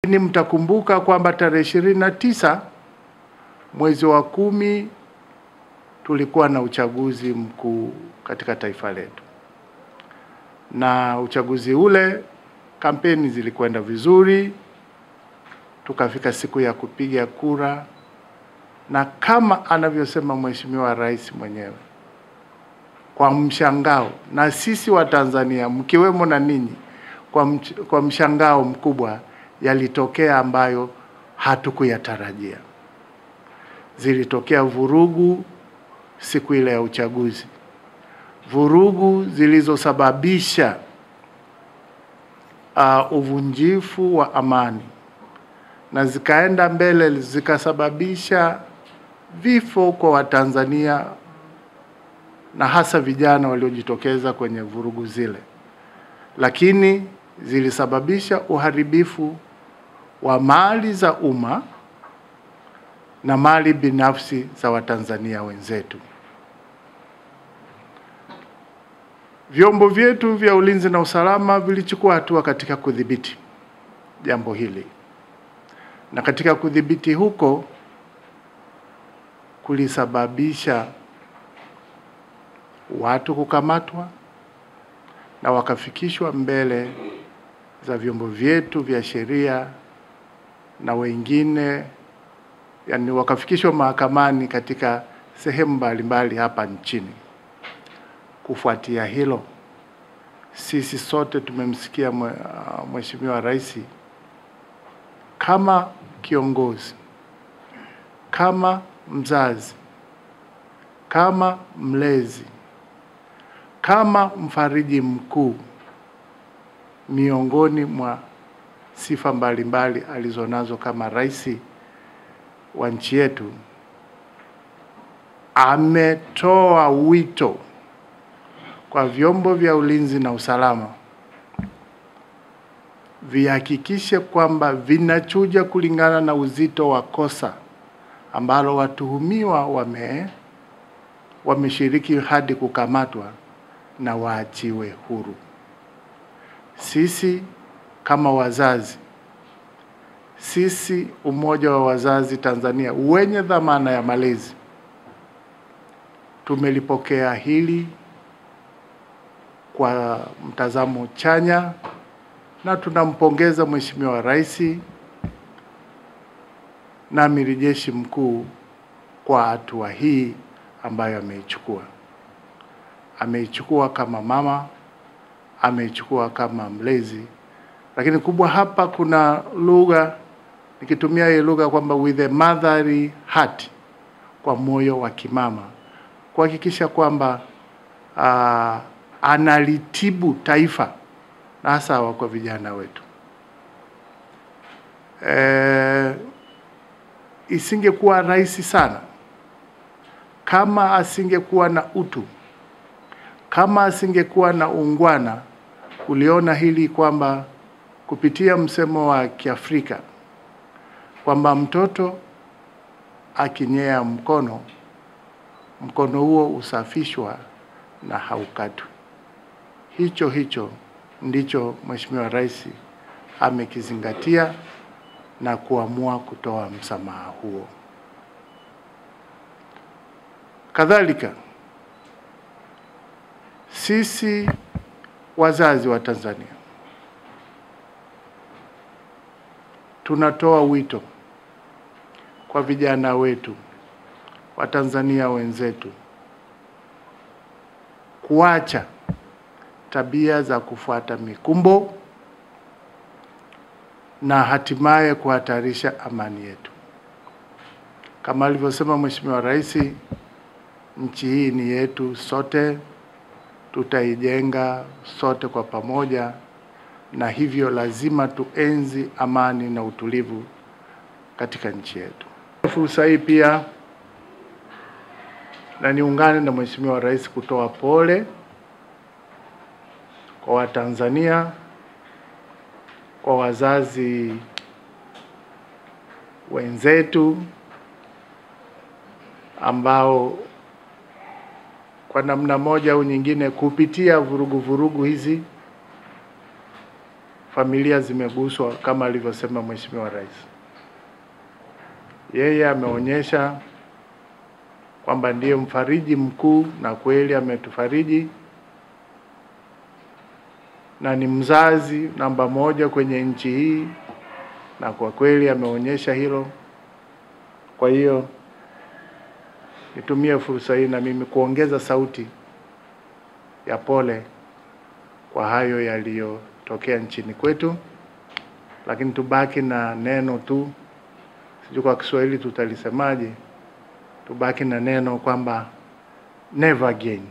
Ni mtakumbuka kwamba tarehe 29 mwezi wa 10 tulikuwa na uchaguzi mkuu katika taifa letu. Na uchaguzi ule kampeni zilikwenda vizuri, tukafika siku ya kupiga kura, na kama anavyosema Mheshimiwa Rais mwenyewe, kwa mshangao, na sisi wa Tanzania mkiwemo na ninyi, kwa mshangao mkubwa, yalitokea ambayo hatukuyatarajia. Zilitokea vurugu siku ile ya uchaguzi, vurugu zilizosababisha uvunjifu wa amani, na zikaenda mbele zikasababisha vifo kwa Watanzania na hasa vijana waliojitokeza kwenye vurugu zile. Lakini zilisababisha uharibifu wa mali za umma na mali binafsi za Watanzania wenzetu. Vyombo vyetu vya ulinzi na usalama vilichukua hatua katika kudhibiti jambo hili. Na katika kudhibiti huko kulisababisha watu kukamatwa na wakafikishwa mbele za vyombo vyetu vya sheria, na wengine yani wakafikishwa mahakamani katika sehemu mbalimbali hapa nchini. Kufuatia hilo, sisi sote tumemsikia Mheshimiwa Rais kama kiongozi, kama mzazi, kama mlezi, kama mfariji mkuu, miongoni mwa sifa mbalimbali alizonazo kama rais wa nchi yetu, ametoa wito kwa vyombo vya ulinzi na usalama vihakikishe kwamba vinachuja kulingana na uzito wa kosa ambalo watuhumiwa wameshiriki hadi kukamatwa, na waachiwe huru. Sisi kama wazazi, sisi Umoja wa Wazazi Tanzania wenye dhamana ya malezi, tumelipokea hili kwa mtazamo chanya, na tunampongeza Mheshimiwa Rais na Amiri Jeshi Mkuu kwa hatua hii ambayo ameichukua. Ameichukua kama mama, ameichukua kama mlezi, lakini kubwa hapa kuna lugha, nikitumia hii lugha kwamba with a motherly heart, kwa moyo wa kimama, kuhakikisha kwamba analitibu taifa na hasa kwa vijana wetu. Isingekuwa rahisi sana kama asingekuwa na utu, kama asingekuwa na ungwana kuliona hili kwamba kupitia msemo wa Kiafrika kwamba mtoto akinyea mkono, mkono huo usafishwa na haukatwi. Hicho ndicho Mheshimiwa Rais amekizingatia na kuamua kutoa msamaha huo. Kadhalika, sisi wazazi wa Tanzania tunatoa wito kwa vijana wetu, Watanzania wenzetu, kuacha tabia za kufuata mikumbo na hatimaye kuhatarisha amani yetu. Kama alivyosema Mheshimiwa Rais, nchi hii ni yetu sote, tutaijenga sote kwa pamoja, na hivyo lazima tuenzi amani na utulivu katika nchi yetu. Fursa hii pia na niungane na Mheshimiwa Rais kutoa pole kwa Watanzania, kwa wazazi wenzetu ambao kwa namna moja au nyingine kupitia vurugu hizi familia zimeguswa kama alivyosema Mheshimiwa Rais. Yeye ameonyesha kwamba ndiye mfariji mkuu, na kweli ametufariji, na ni mzazi namba moja kwenye nchi hii, na kwa kweli ameonyesha hilo. Kwa hiyo nitumie fursa hii na mimi kuongeza sauti ya pole kwa hayo yaliyotokea nchini kwetu, lakini tubaki na neno tu, sijui kwa Kiswahili tutalisemaje, tubaki na neno kwamba never again.